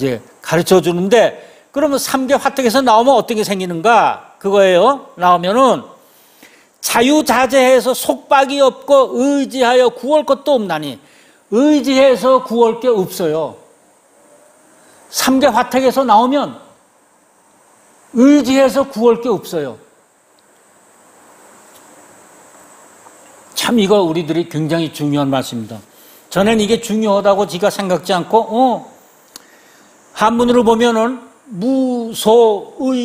이제 가르쳐 주는데, 그러면 3계 화택에서 나오면 어떤 게 생기는가? 그거예요. 나오면은 자유자재해서 속박이 없고 의지하여 구할 것도 없나니, 의지해서 구할 게 없어요. 3계 화택에서 나오면 의지해서 구할 게 없어요. 참 이거 우리들이 굉장히 중요한 말씀입니다. 저는 이게 중요하다고 제가 생각지 않고 한문으로 보면은 무소의구예요.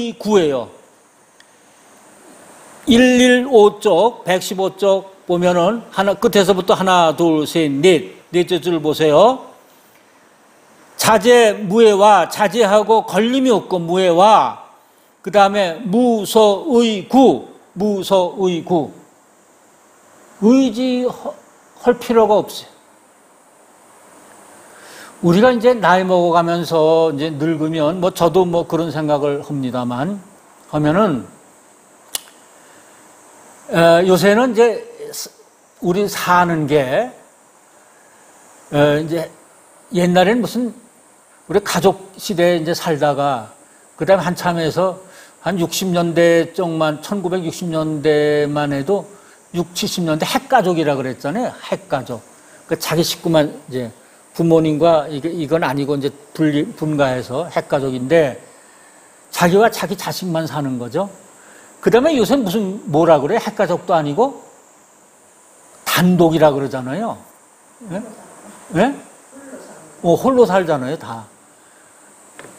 115쪽 115쪽 보면은 하나 끝에서부터 하나 둘 셋 넷째 줄 보세요. 자제 무해와 자제하고 걸림이 없고 무해와 그 다음에 무소의구 의지할 필요가 없어요. 우리가 이제 나이 먹어가면서 이제 늙으면 뭐 저도 뭐 그런 생각을 합니다만 하면은 요새는 이제 우리 사는 게 이제 옛날에는 무슨 우리 가족 시대에 이제 살다가 그다음에 한참에서 한 60년대 쪽만 1960년대만 해도 60, 70년대 핵가족이라 그랬잖아요. 핵가족. 그 자기 식구만 이제 부모님과 이건 아니고 이제 분가해서 핵가족인데 자기와 자기 자식만 사는 거죠. 그 다음에 요새 무슨 뭐라 그래? 핵가족도 아니고 단독이라 그러잖아요. 예? 예? 홀로 살잖아요, 다.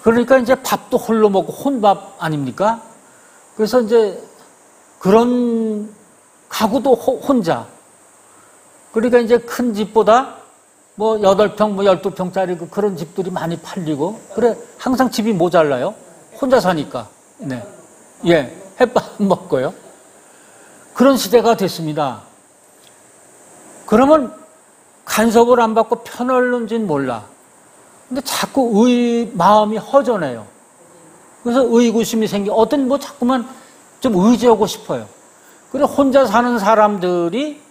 그러니까 이제 밥도 홀로 먹고 혼밥 아닙니까? 그래서 이제 그런 가구도 혼자. 그러니까 이제 큰 집보다 뭐 8평, 뭐 12평짜리 그런 집들이 많이 팔리고, 그래, 항상 집이 모자라요. 혼자 사니까. 네. 예. 햇밥 먹고요. 그런 시대가 됐습니다. 그러면 간섭을 안 받고 편할는지는 몰라. 근데 자꾸 마음이 허전해요. 그래서 의구심이 어떤 뭐 자꾸만 좀 의지하고 싶어요. 그래 혼자 사는 사람들이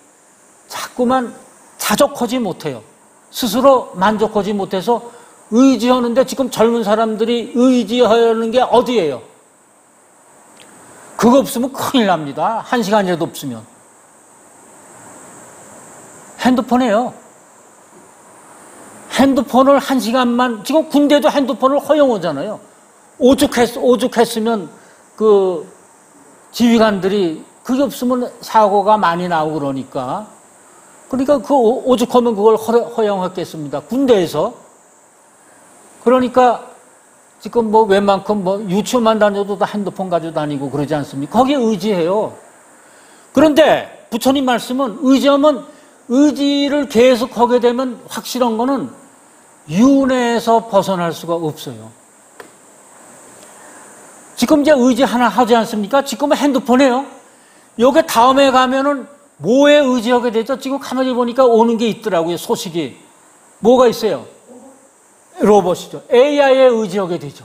자꾸만 자족하지 못해요. 스스로 만족하지 못해서 의지하는데 지금 젊은 사람들이 의지하는 게 어디예요? 그거 없으면 큰일 납니다. 1시간이라도 없으면. 핸드폰이에요. 핸드폰을 1시간만, 지금 군대도 핸드폰을 허용하잖아요. 오죽했으면 그 지휘관들이 그게 없으면 사고가 많이 나오고 그러니까. 그러니까 그 오죽하면 그걸 허용했겠습니다. 군대에서. 그러니까 지금 뭐 웬만큼 뭐 유치원만 다녀도 다 핸드폰 가지고 다니고 그러지 않습니까? 거기에 의지해요. 그런데 부처님 말씀은 의지하면 의지를 계속 하게 되면 확실한 거는 윤회에서 벗어날 수가 없어요. 지금 이제 의지 하나 하지 않습니까? 지금은 핸드폰이에요. 여기 다음에 가면은 뭐에 의지하게 되죠? 지금 가만히 보니까 오는 게 있더라고요. 소식이. 뭐가 있어요? 로봇이죠. AI에 의지하게 되죠.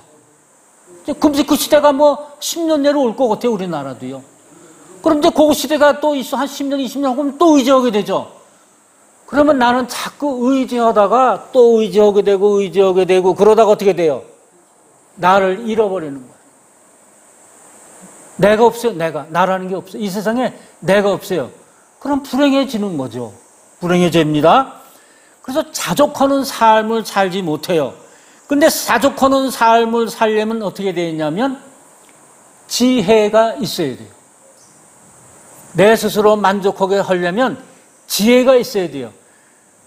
금세 그 시대가 뭐 10년 내로 올 것 같아요. 우리나라도요. 그럼 이제 그 시대가 또 있어. 한 10년, 20년 하면 또 의지하게 되죠. 그러면 나는 자꾸 의지하다가 또 의지하게 되고 그러다가 어떻게 돼요? 나를 잃어버리는 거예요. 내가 없어요. 나라는 게 없어요. 이 세상에 내가 없어요. 그럼 불행해지는 거죠. 불행해집니다. 그래서 자족하는 삶을 살지 못해요. 근데 자족하는 삶을 살려면 어떻게 되냐면 지혜가 있어야 돼요. 내 스스로 만족하게 하려면 지혜가 있어야 돼요.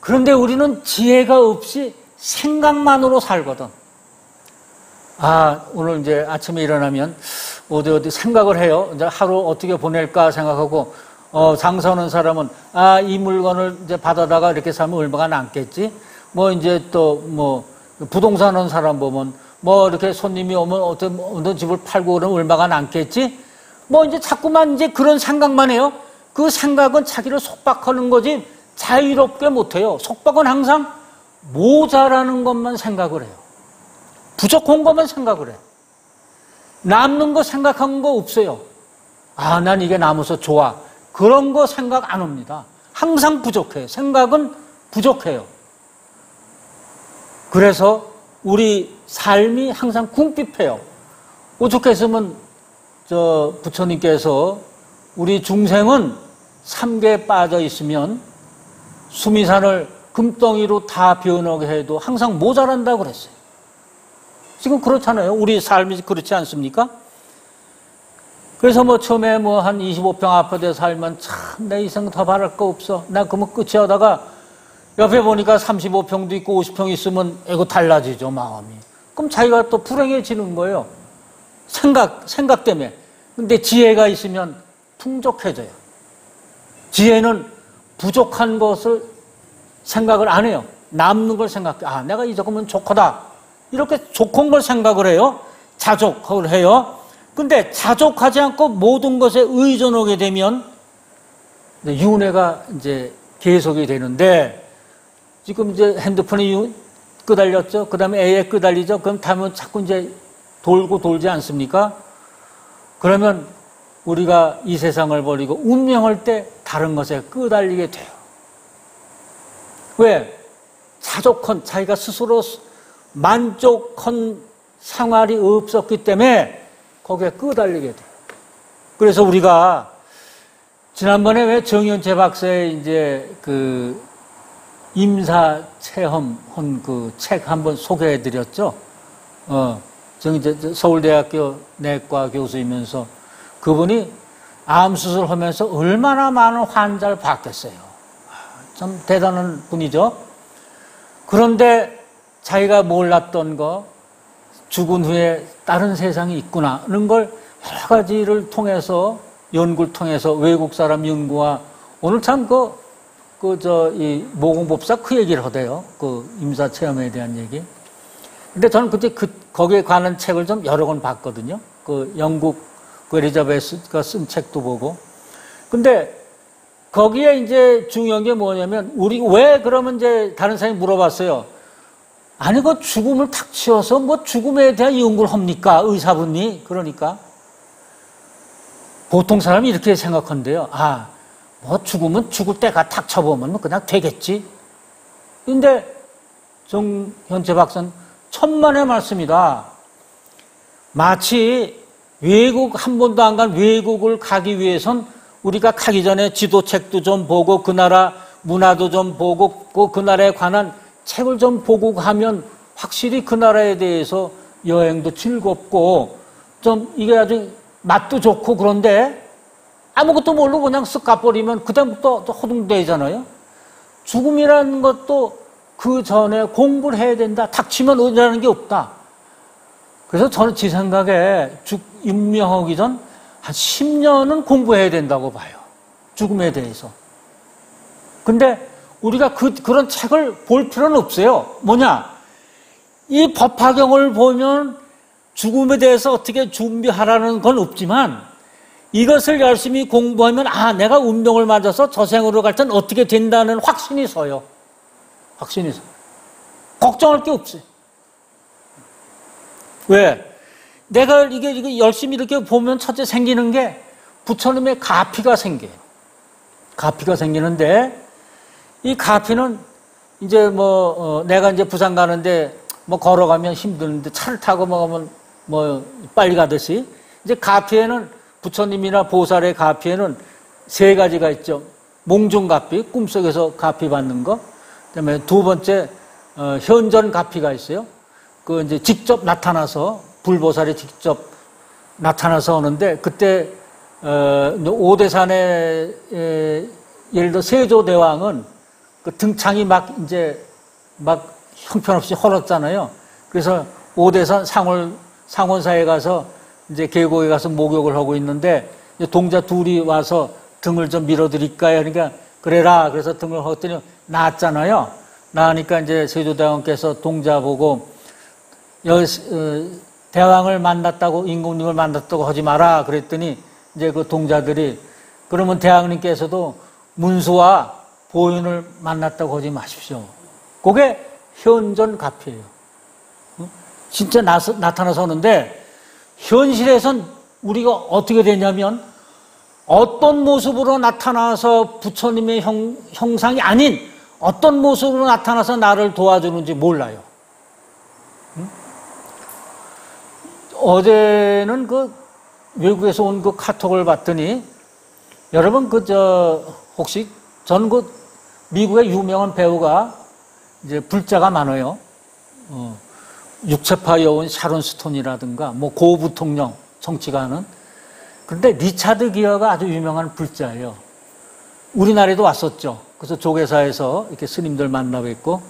그런데 우리는 지혜가 없이 생각만으로 살거든. 오늘 이제 아침에 일어나면 어디 생각을 해요. 이제 하루 어떻게 보낼까 생각하고, 장사하는 사람은, 이 물건을 이제 받아다가 이렇게 사면 얼마가 남겠지? 뭐 이제 또 뭐, 부동산 하는 사람 보면, 뭐 이렇게 손님이 오면 어떤 집을 팔고 그러면 얼마가 남겠지? 뭐 이제 자꾸만 이제 그런 생각만 해요. 그 생각은 자기를 속박하는 거지 자유롭게 못해요. 속박은 항상 모자라는 것만 생각을 해요. 부족한 것만 생각을 해요. 남는 거 생각한 거 없어요. 난 이게 남아서 좋아. 그런 거 생각 안 합니다. 항상 부족해요. 생각은 부족해요. 그래서 우리 삶이 항상 궁핍해요. 오죽했으면 부처님께서 우리 중생은 삼계에 빠져 있으면 수미산을 금덩이로 다 변하게 해도 항상 모자란다고 그랬어요. 지금 그렇잖아요. 우리 삶이 그렇지 않습니까? 그래서 처음에 한 25평 아파트에 살면 참 내 이생 더 바랄 거 없어. 나 그러면 끝이 하다가 옆에 보니까 35평도 있고 50평 있으면 이거 달라지죠, 마음이. 그럼 자기가 또 불행해지는 거예요. 생각 때문에. 근데 지혜가 있으면 풍족해져요. 지혜는 부족한 것을 생각을 안 해요. 남는 걸 생각해. 아, 내가 이 정도면 좋거다. 이렇게 좋은 걸 생각을 해요. 자족을 해요. 근데 자족하지 않고 모든 것에 의존하게 되면 윤회가 이제 계속이 되는데 지금 이제 핸드폰에 끄달렸죠. 그 다음에 애에 끄달리죠. 그럼 다음은 자꾸 이제 돌고 돌지 않습니까? 그러면 우리가 이 세상을 버리고 운명할 때 다른 것에 끄달리게 돼요. 왜? 자족한 자기가 스스로 만족한 생활이 없었기 때문에 거기에 끄달리게 돼요. 그래서 우리가 지난번에 왜 정현채 박사의 이제 그 임사 체험한 그 책 한번 소개해 드렸죠. 이제 서울대학교 내과 교수이면서 그분이 암 수술하면서 얼마나 많은 환자를 봤겠어요. 참 대단한 분이죠. 그런데 자기가 몰랐던 거, 죽은 후에 다른 세상이 있구나 하는 걸 여러 가지를 통해서 연구를 통해서 외국 사람 연구와 오늘 참 이 모공법사 그 얘기를 하대요. 그 임사 체험에 대한 얘기. 근데 저는 그때 거기에 관한 책을 좀 여러 권 봤거든요. 그 영국 그 엘리자베스가 쓴 책도 보고. 근데 거기에 이제 중요한 게 뭐냐면 우리 왜 그러면 이제 다른 사람이 물어봤어요. 아니 그 죽음을 탁 치어서 죽음에 대한 연구를 합니까? 의사분이. 그러니까 보통 사람이 이렇게 생각한대요. 죽으면 죽을 때가 탁 쳐보면 그냥 되겠지. 근데 정현채 박사는 천만의 말씀이다. 마치 외국 한 번도 안 간 외국을 가기 위해선 우리가 가기 전에 지도책도 좀 보고 그 나라 문화도 좀 보고 그 나라에 관한 책을 좀 보고 가면 확실히 그 나라에 대해서 여행도 즐겁고 좀 이게 아주 맛도 좋고 그런데 아무것도 모르고 그냥 쓱 가버리면 그다음부터 또 허둥대잖아요. 죽음이라는 것도 그 전에 공부를 해야 된다. 닥치면 의라는 게 없다. 그래서 저는 제 생각에 임명하기 전 한 10년은 공부해야 된다고 봐요. 죽음에 대해서. 근데 우리가 그런 책을 볼 필요는 없어요. 뭐냐? 이 법화경을 보면 죽음에 대해서 어떻게 준비하라는 건 없지만 이것을 열심히 공부하면 내가 운명을 맞아서 저 생으로 갈 땐 어떻게 된다는 확신이 서요. 확신이 서. 걱정할 게 없어요. 왜? 내가 이게 열심히 이렇게 보면 첫째 생기는 게 부처님의 가피가 생겨요. 가피가 생기는데 이 가피는 이제 내가 이제 부산 가는데 걸어가면 힘드는데 차를 타고 가면 빨리 가듯이 이제 가피에는 부처님이나 보살의 가피에는 세 가지가 있죠. 몽중가피, 꿈속에서 가피 받는 거. 그다음에 두 번째 현전 가피가 있어요. 그 이제 직접 나타나서 불보살이 직접 나타나서 오는데 그때 오대산에 예를 들어 세조대왕은 그 등창이 막 형편없이 헐었잖아요. 그래서 오대산 상원사에 가서 이제 계곡에 가서 목욕을 하고 있는데 동자 둘이 와서 등을 좀 밀어드릴까요? 그러니까 그래라. 그래서 등을 헐었더니 나았잖아요. 나으니까 이제 세조대왕께서 동자 보고 대왕을 만났다고 임금님을 만났다고 하지 마라. 그랬더니 이제 그 동자들이 그러면 대왕님께서도 문수와 보윤을 만났다고 하지 마십시오. 그게 현전가피예요. 진짜 나타나서 오는데 현실에선 우리가 어떻게 되냐면 어떤 모습으로 나타나서 부처님의 형상이 아닌 어떤 모습으로 나타나서 나를 도와주는지 몰라요. 어제는 그 외국에서 온 그 카톡을 봤더니 여러분 혹시 전 그 미국의 유명한 배우가 이제 불자가 많아요. 육체파 여운 샤론 스톤이라든가 뭐 고 부통령 정치가는. 그런데 리차드 기어가 아주 유명한 불자예요. 우리나라에도 왔었죠. 그래서 조계사에서 이렇게 스님들 만나고 있고.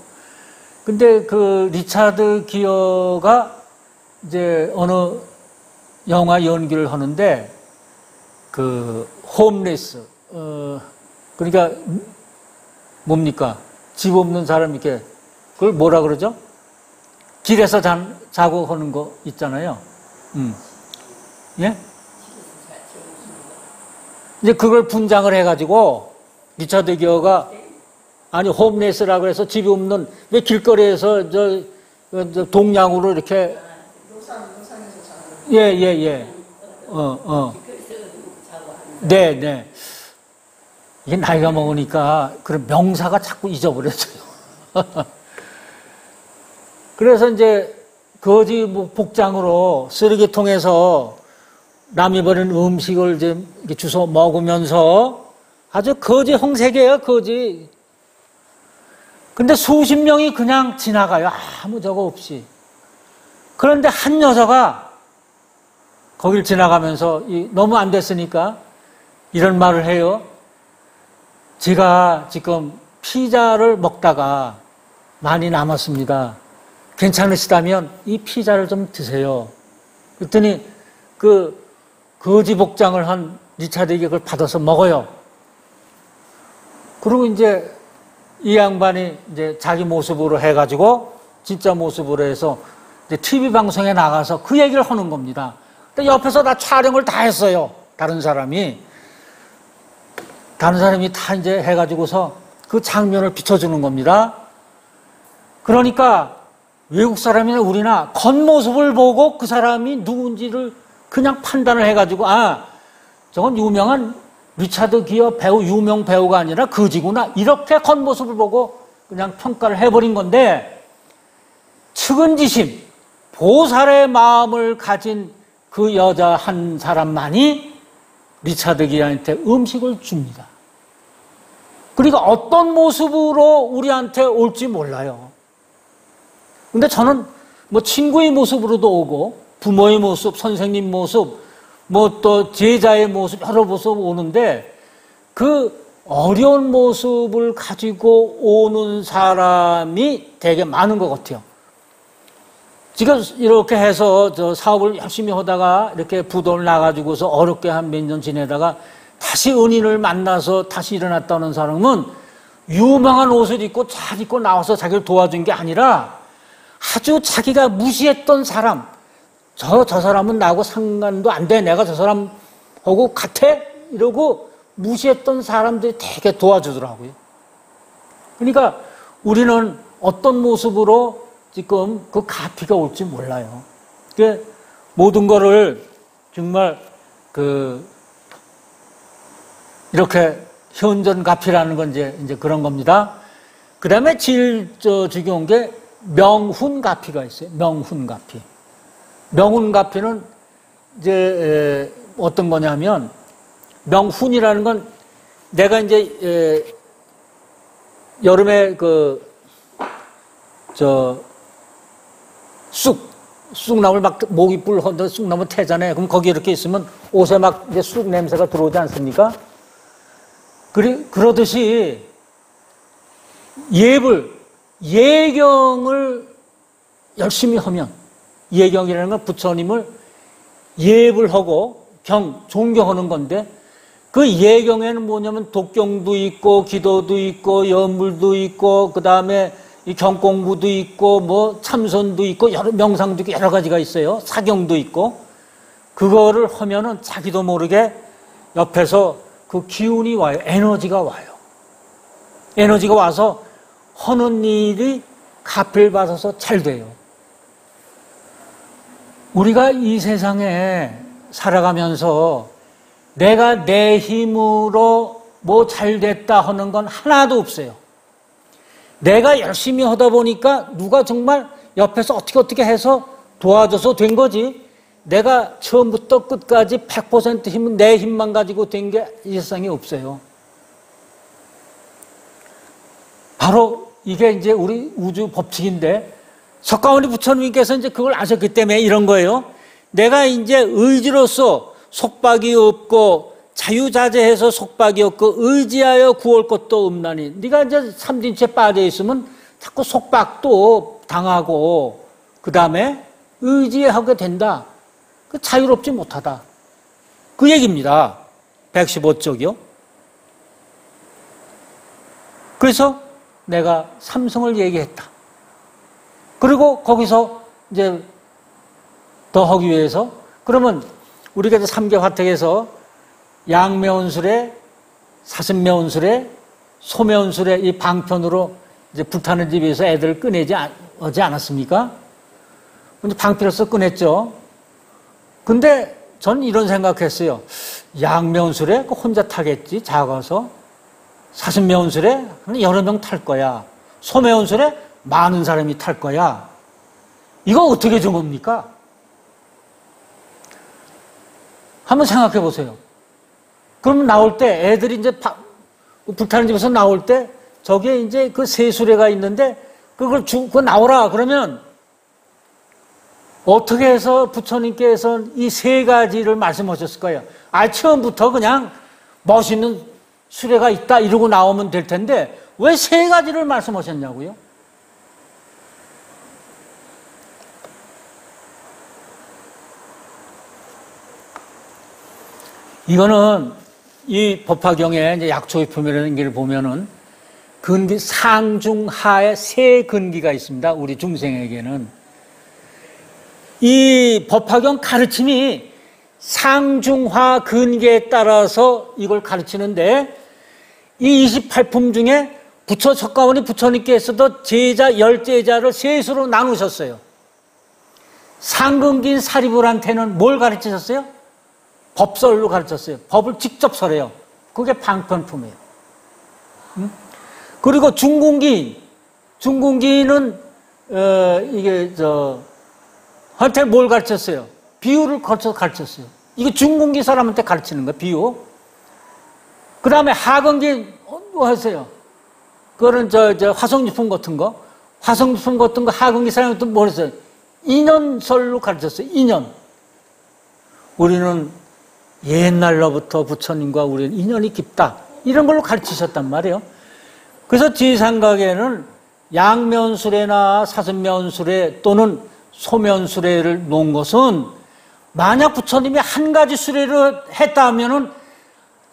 근데 그 리차드 기어가 이제 어느 영화 연기를 하는데 그 홈레스 그러니까 뭡니까? 집 없는 사람 이렇게 그걸 뭐라 그러죠? 길에서 자고 하는 거 있잖아요. 예? 이제 그걸 분장을 해가지고 리차드 기어가 아니 홈레스라고 해서 집이 없는 왜 길거리에서 저 동양으로 이렇게 예. 네. 이게 나이가 먹으니까 그런 명사가 자꾸 잊어버렸어요. 그래서 이제 거지 뭐 복장으로 쓰레기통에서 남이 버린 음식을 좀 이렇게 주워 먹으면서 아주 거지 홍색이에요, 거지. 근데 수십 명이 그냥 지나가요. 아무 저거 없이. 그런데 한 여자가 거길 지나가면서 너무 안 됐으니까 이런 말을 해요. 제가 지금 피자를 먹다가 많이 남았습니다. 괜찮으시다면 이 피자를 좀 드세요. 그랬더니 그 거지 복장을 한 리차드에게 그걸 받아서 먹어요. 그리고 이제 이 양반이 이제 자기 모습으로 해가지고 진짜 모습으로 해서 이제 TV 방송에 나가서 그 얘기를 하는 겁니다. 근데 옆에서 다 촬영을 다 했어요. 다른 사람이 다 이제 해가지고서 그 장면을 비춰주는 겁니다. 그러니까 외국 사람이나 우리나 겉모습을 보고 그 사람이 누군지를 그냥 판단을 해가지고 저건 유명한 리차드 기어 배우, 유명 배우가 아니라 거지구나. 이렇게 겉모습을 보고 그냥 평가를 해버린 건데 측은지심, 보살의 마음을 가진 그 여자 한 사람만이 리차드 기어한테 음식을 줍니다. 그러니까 어떤 모습으로 우리한테 올지 몰라요. 근데 저는 뭐 친구의 모습으로도 오고 부모의 모습, 선생님 모습, 뭐 또 제자의 모습, 여러 모습 오는데 그 어려운 모습을 가지고 오는 사람이 되게 많은 것 같아요. 지금 이렇게 해서 저 사업을 열심히 하다가 이렇게 부도를 나가지고서 어렵게 한 몇 년 지내다가 다시 은인을 만나서 다시 일어났다는 사람은 유명한 옷을 입고 잘 입고 나와서 자기를 도와준 게 아니라 아주 자기가 무시했던 사람, 저 사람은 나하고 상관도 안 돼. 내가 저 사람하고 같아? 이러고 무시했던 사람들이 되게 도와주더라고요. 그러니까 우리는 어떤 모습으로 지금 그 가피가 올지 몰라요. 그 모든 거를 정말 이렇게 현존가피라는 건 이제 그런 겁니다. 그 다음에 제일 중요한 게 명훈가피가 있어요. 명훈가피. 명훈가피는 이제 어떤 거냐면 명훈이라는 건 내가 이제 여름에 쑥나물 막 모기 뿔 헌데 쑥나물 태잖아요. 그럼 거기 이렇게 있으면 옷에 막 이제 쑥 냄새가 들어오지 않습니까? 그러듯이 예경을 열심히 하면, 예경이라는 건 부처님을 예불 하고 존경하는 건데, 그 예경에는 뭐냐면 독경도 있고, 기도도 있고, 연물도 있고, 그 다음에 이 경공부도 있고, 뭐 참선도 있고, 명상도 있고, 여러 가지가 있어요. 사경도 있고. 그거를 하면은 자기도 모르게 옆에서 그 기운이 와요. 에너지가 와요. 에너지가 와서 하는 일이 갚을 받아서 잘 돼요. 우리가 이 세상에 살아가면서 내가 내 힘으로 뭐 잘 됐다 하는 건 하나도 없어요. 내가 열심히 하다 보니까 누가 정말 옆에서 어떻게 해서 도와줘서 된 거지. 내가 처음부터 끝까지 100% 힘은 내 힘만 가지고 된 게 이 세상에 없어요. 바로 이게 이제 우리 우주 법칙인데 석가모니 부처님께서 이제 그걸 아셨기 때문에 이런 거예요. 내가 이제 의지로서 속박이 없고 자유자재해서 속박이 없고 의지하여 구할 것도 없나니 네가 이제 삼진치에 빠져 있으면 자꾸 속박도 당하고 그 다음에 의지하게 된다. 그 자유롭지 못하다. 그 얘기입니다. 115쪽이요. 그래서 내가 삼성을 얘기했다. 그리고 거기서 이제 더 하기 위해서 그러면 우리가 이제 삼계화택에서 양매운술에 사슴매운술에 소매운술에 이 방편으로 이제 불타는 집에서 애들을 꺼내지 않았습니까? 방편으로서 꺼냈죠. 근데 전 이런 생각했어요. 양매운술에 혼자 타겠지, 작아서. 사슴매운술에 여러 명 탈 거야. 소매운술에 많은 사람이 탈 거야. 이거 어떻게 준 겁니까? 한번 생각해 보세요. 그러면 나올 때 애들이 이제 불타는 집에서 나올 때 저기에 이제 그 세수레가 있는데 그거 나오라 그러면 어떻게 해서 부처님께서 이 세 가지를 말씀하셨을까요? 처음부터 그냥 멋있는 수레가 있다 이러고 나오면 될 텐데 왜 세 가지를 말씀하셨냐고요? 이거는 이 법화경에 이제 약초의품이라는 걸 보면은 근기 상중하의 세 근기가 있습니다. 우리 중생에게는 이 법화경 가르침이 상중하 근기에 따라서 이걸 가르치는데 이 28품 중에 석가모니 부처님께서도 제자 열제자를 셋으로 나누셨어요. 상근기인 사리불한테는 뭘 가르치셨어요? 법설로 가르쳤어요. 법을 직접 설해요. 그게 방편품이에요. 그리고 중궁기는 이게 한테 뭘 가르쳤어요? 비유를 가르쳤어요. 이게 중궁기 사람한테 가르치는 거예요. 비유. 그 다음에 하근기 뭐 하세요? 그거는 화성유품 같은 거, 화성유품 같은 거 하근기 사람한테 뭘 했어요? 인연설로 가르쳤어요. 인연. 우리는 옛날로부터 부처님과 우리는 인연이 깊다. 이런 걸로 가르치셨단 말이에요. 그래서 제 생각에는 양면수레나 사슴면수레 또는 소면수레를 놓은 것은 만약 부처님이 한 가지 수레를 했다 하면은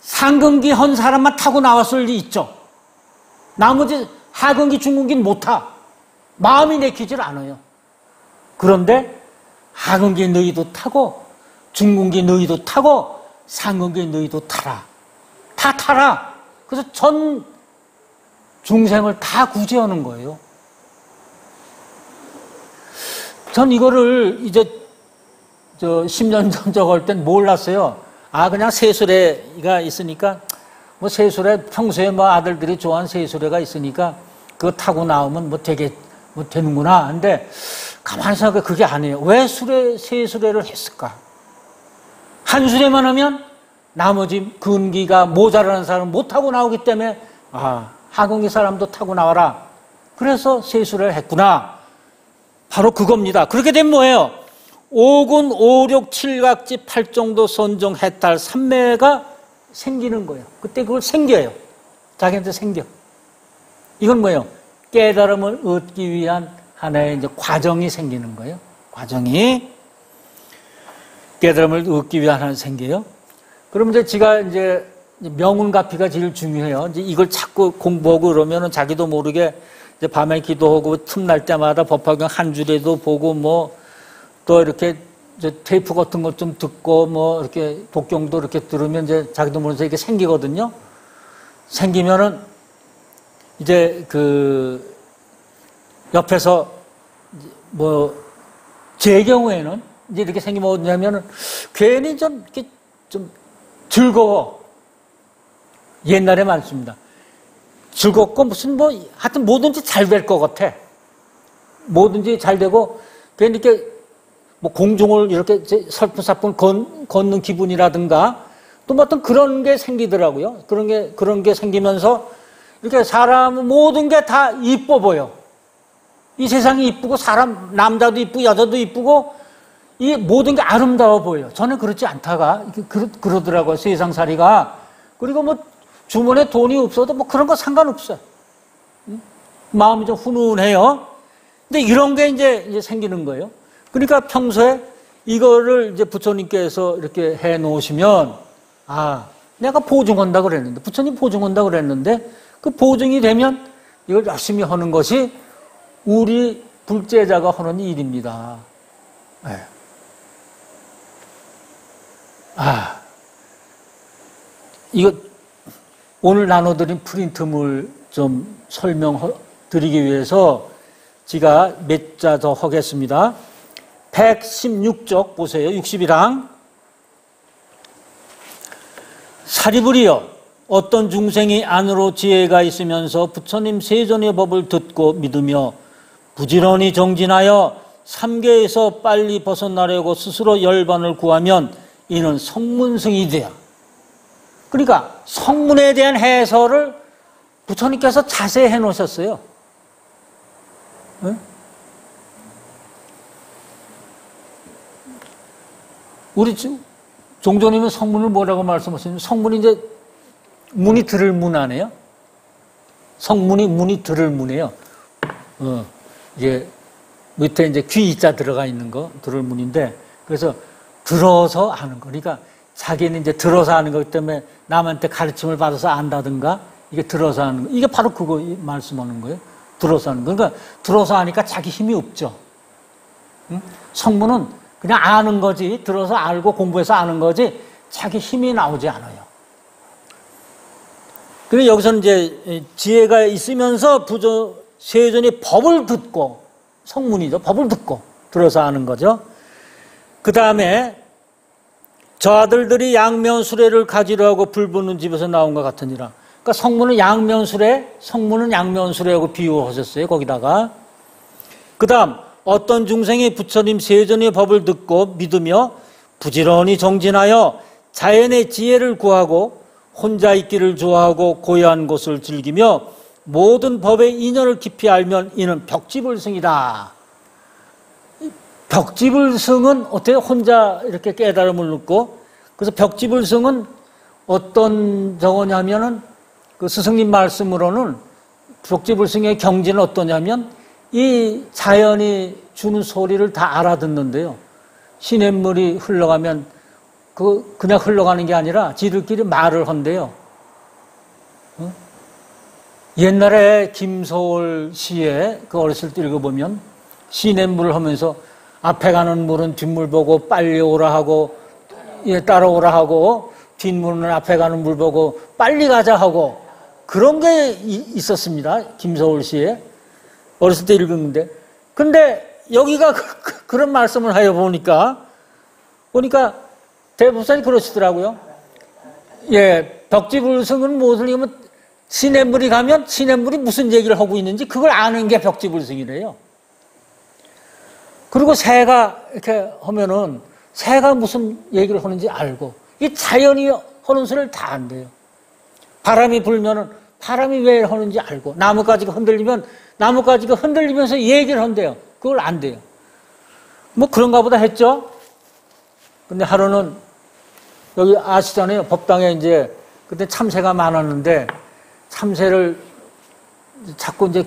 상근기 한 사람만 타고 나왔을 리 있죠. 나머지 하근기, 중근기는 못 타. 마음이 내키질 않아요. 그런데 하근기 너희도 타고 중근기 너희도 타고 상근기 너희도 타라. 다 타라. 그래서 전 중생을 다 구제하는 거예요. 전 이거를 이제 10년 전 저거 할 땐 몰랐어요. 그냥 세수레가 있으니까 뭐 세수레 평소에 뭐 아들들이 좋아하는 세수레가 있으니까 그거 타고 나오면 뭐 되는구나. 근데 가만히 생각해 그게 아니에요. 왜 세수레를 했을까? 한 수레만 하면 나머지 근기가 모자라는 사람은 못 타고 나오기 때문에 하근기 사람도 타고 나와라. 그래서 세수레를 했구나. 바로 그겁니다. 그렇게 되면 뭐예요? 5군, 5, 6, 7각지, 8정도, 선종, 해탈, 삼매가 생기는 거예요. 그때 그걸 생겨요. 자기한테 생겨. 이건 뭐예요? 깨달음을 얻기 위한 하나의 이제 과정이 생기는 거예요. 과정이. 깨달음을 얻기 위한 하나 생겨요. 그러면 이제 지가 이제 명운가피가 제일 중요해요. 이제 이걸 자꾸 공부하고 그러면은 자기도 모르게 이제 밤에 기도하고 틈날 때마다 법화경 한 줄에도 보고 뭐 또 이렇게 이제 테이프 같은 것 좀 듣고 뭐 이렇게 독경도 이렇게 들으면 이제 자기도 모르면서 이게 생기거든요. 생기면은 이제 그 옆에서 뭐 제 경우에는 이제 이렇게 생기면 뭐냐면은 괜히 좀 이렇게 좀 즐거워. 옛날에 많습니다. 즐겁고 무슨 뭐 하여튼 뭐든지 잘 될 것 같아. 뭐든지 잘 되고 괜히 이렇게 뭐 공중을 이렇게 살풀살풀 걷는 기분이라든가 또 뭐 어떤 그런 게 생기더라고요. 그런 게 생기면서 이렇게 사람은 모든 게 다 이뻐 보여. 이 세상이 이쁘고 남자도 이쁘고 여자도 이쁘고 이 모든 게 아름다워 보여. 저는 그렇지 않다가 그러더라고요. 세상살이가. 그리고 뭐 주머니에 돈이 없어도 뭐 그런 거 상관없어요. 마음이 좀 훈훈해요. 근데 이런 게 이제 생기는 거예요. 그러니까 평소에 이거를 이제 부처님께서 이렇게 해 놓으시면, 아, 내가 보증한다 그랬는데, 부처님 보증한다 그랬는데, 그 보증이 되면 이걸 열심히 하는 것이 우리 불제자가 하는 일입니다. 네. 이거 오늘 나눠드린 프린트물 좀 설명드리기 위해서 제가 몇 자 더 하겠습니다. 116쪽 보세요. 60이랑. 사리불이여, 어떤 중생이 안으로 지혜가 있으면서 부처님 세존의 법을 듣고 믿으며 부지런히 정진하여 삼계에서 빨리 벗어나려고 스스로 열반을 구하면 이는 성문승이 돼요. 그러니까 성문에 대한 해설을 부처님께서 자세히 해놓으셨어요. 네? 우리 종조님은 성문을 뭐라고 말씀하시냐면, 성문이 이제 문이 들을 문 아니에요? 성문이 문이 들을 문이에요. 이게 밑에 이제 귀자 들어가 있는 거 들을 문인데, 그래서 들어서 아는 거. 그러니까 자기는 이제 들어서 아는 거기 때문에 남한테 가르침을 받아서 안다든가, 이게 들어서 아는 거. 이게 바로 그거 말씀하는 거예요. 들어서 아는 거. 그러니까 들어서 아니까 자기 힘이 없죠. 응? 성문은 그냥 아는 거지, 들어서 알고 공부해서 아는 거지, 자기 힘이 나오지 않아요. 그리고 여기서는 이제 지혜가 있으면서 세존의 법을 듣고, 성문이죠. 법을 듣고 들어서 아는 거죠. 그 다음에 저 아들들이 양면수레를 가지려 하고 불붙는 집에서 나온 것 같으니라. 그러니까 성문은 양면수레하고 비유하셨어요. 거기다가. 그 다음 어떤 중생이 부처님 세존의 법을 듣고 믿으며 부지런히 정진하여 자연의 지혜를 구하고 혼자 있기를 좋아하고 고요한 곳을 즐기며 모든 법의 인연을 깊이 알면 이는 벽지불승이다. 벽지불승은 어때요? 혼자 이렇게 깨달음을 얻고, 그래서 벽지불승은 어떤 저거냐면은 그 스승님 말씀으로는 벽지불승의 경지는 어떠냐면 이 자연이 주는 소리를 다 알아듣는데요. 시냇물이 흘러가면 그냥 흘러가는 게 아니라 지들끼리 말을 한대요. 옛날에 김소월 시에 그 어렸을 때 읽어보면 시냇물을 하면서 앞에 가는 물은 뒷물 보고 빨리 오라 하고 따라오라 하고, 뒷물은 앞에 가는 물 보고 빨리 가자 하고, 그런 게 있었습니다. 김소월 시에. 어렸을 때 읽었는데. 근데 여기가 그런 말씀을 하여 보니까 대부분이 그러시더라고요. 예, 벽지불승은 무엇을 얘기하면 시냇물이 가면 시냇물이 무슨 얘기를 하고 있는지 그걸 아는 게 벽지불승이래요. 그리고 새가 이렇게 하면은 새가 무슨 얘기를 하는지 알고, 이 자연이 하는 소리를 다 안돼요. 바람이 불면은 바람이 왜 하는지 알고, 나뭇가지가 흔들리면 나뭇가지가 흔들리면서 얘기를 한대요. 그걸 안 돼요. 뭐 그런가 보다 했죠. 근데 하루는 여기 아시잖아요. 법당에 이제 그때 참새가 많았는데 참새를 자꾸 이제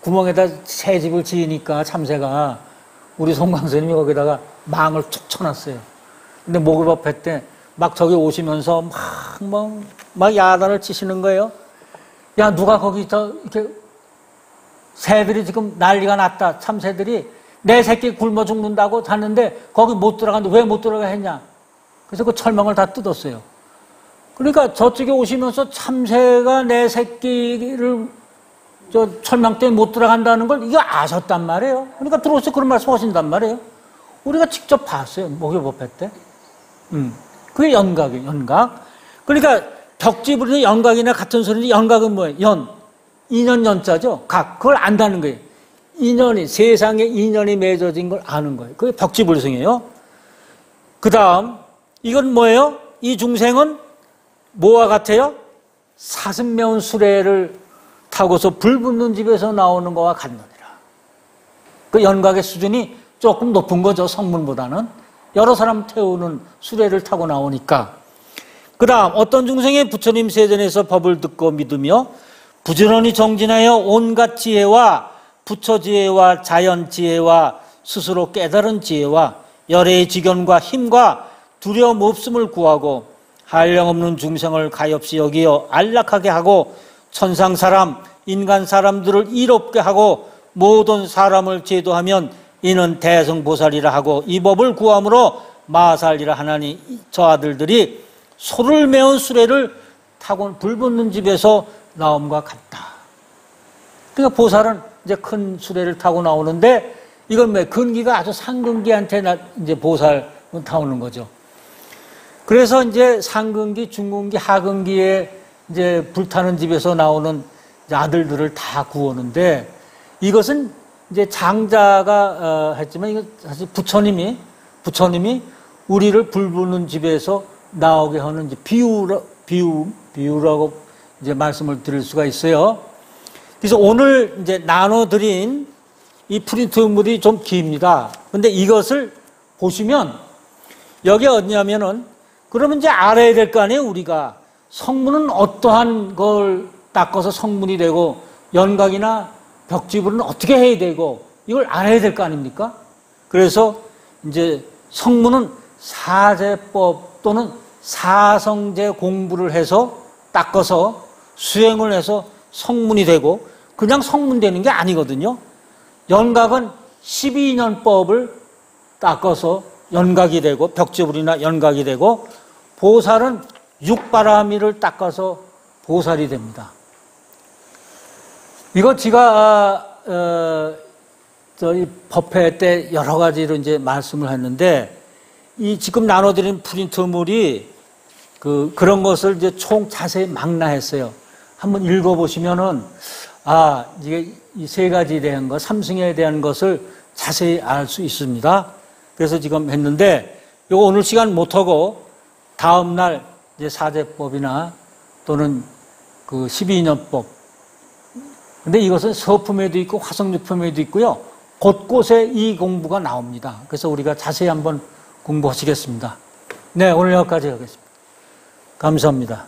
구멍에다 새집을 지으니까 참새가, 우리 송광스님이 거기다가 망을 툭 쳐놨어요. 근데 목요법 때 막 저기 오시면서 막 야단을 치시는 거예요. 야, 누가 거기 이렇게 새들이 지금 난리가 났다. 참새들이 내 새끼 굶어 죽는다고 잤는데 거기 못 들어가는데 왜 못 들어가 했냐. 그래서 그 철망을 다 뜯었어요. 그러니까 저쪽에 오시면서 참새가 내 새끼를 철망 때문에 못 들어간다는 걸 이거 아셨단 말이에요. 그러니까 들어오셔서 그런 말씀 하신단 말이에요. 우리가 직접 봤어요. 목요법회 때. 그게 연각이에요. 연각. 그러니까 벽지불이 연각이나 같은 소리인데, 연각은 뭐예요? 인연 연자죠. 각. 그걸 안다는 거예요. 인연이, 세상에 인연이 맺어진 걸 아는 거예요. 그게 벽지불성이에요. 그 다음, 이건 뭐예요? 이 중생은 뭐와 같아요? 사슴 매운 수레를 타고서 불 붙는 집에서 나오는 거와 같느니라. 그 연각의 수준이 조금 높은 거죠, 성문보다는. 여러 사람 태우는 수레를 타고 나오니까. 그 다음, 어떤 중생이 부처님 세전에서 법을 듣고 믿으며 부지런히 정진하여 온갖 지혜와 부처 지혜와 자연 지혜와 스스로 깨달은 지혜와 열의 지견과 힘과 두려움 없음을 구하고 한량없는 중생을 가엾이 여기어 안락하게 하고 천상 사람, 인간 사람들을 이롭게 하고 모든 사람을 제도하면 이는 대성보살이라 하고 이 법을 구함으로 마살이라 하나니 저 아들들이 소를 메운 수레를 타고 불 붙는 집에서 나옴과 같다. 그러니까 보살은 이제 큰 수레를 타고 나오는데 이건 왜 근기가 아주 상근기한테 이제 보살 타오는 거죠. 그래서 이제 상근기, 중근기, 하근기에 이제 불타는 집에서 나오는 아들들을 다 구하는데 이것은 이제 있잖아가 했지만 이거 사실 부처님이 우리를 불 붙는 집에서 나오게 하는 이제 비유라고 이제 말씀을 드릴 수가 있어요. 그래서 오늘 이제 나눠드린 이 프린트물이 좀 깁니다. 근데 이것을 보시면 여기 어디냐면은 그러면 이제 알아야 될 거 아니에요, 우리가. 성문은 어떠한 걸 닦아서 성문이 되고 연각이나 벽지불은 어떻게 해야 되고 이걸 알아야 될 거 아닙니까? 그래서 이제 성문은 사제법 또는 사성제 공부를 해서 닦아서 수행을 해서 성문이 되고 그냥 성문 되는 게 아니거든요. 연각은 12년법을 닦아서 연각이 되고 벽지불이나 연각이 되고 보살은 육바라미를 닦아서 보살이 됩니다. 이거 제가 저희 법회 때 여러 가지로 이제 말씀을 했는데 이 지금 나눠드린 프린트물이 그런 것을 이제 총 자세히 망라했어요. 한번 읽어보시면은 이게 이 세 가지에 대한 것, 삼승에 대한 것을 자세히 알 수 있습니다. 그래서 지금 했는데 이거 오늘 시간 못하고 다음 날 이제 사제법이나 또는 그 12년법. 근데 이것은 서품에도 있고 화성육품에도 있고요. 곳곳에 이 공부가 나옵니다. 그래서 우리가 자세히 한번 공부하시겠습니다. 네, 오늘 여기까지 하겠습니다. 감사합니다.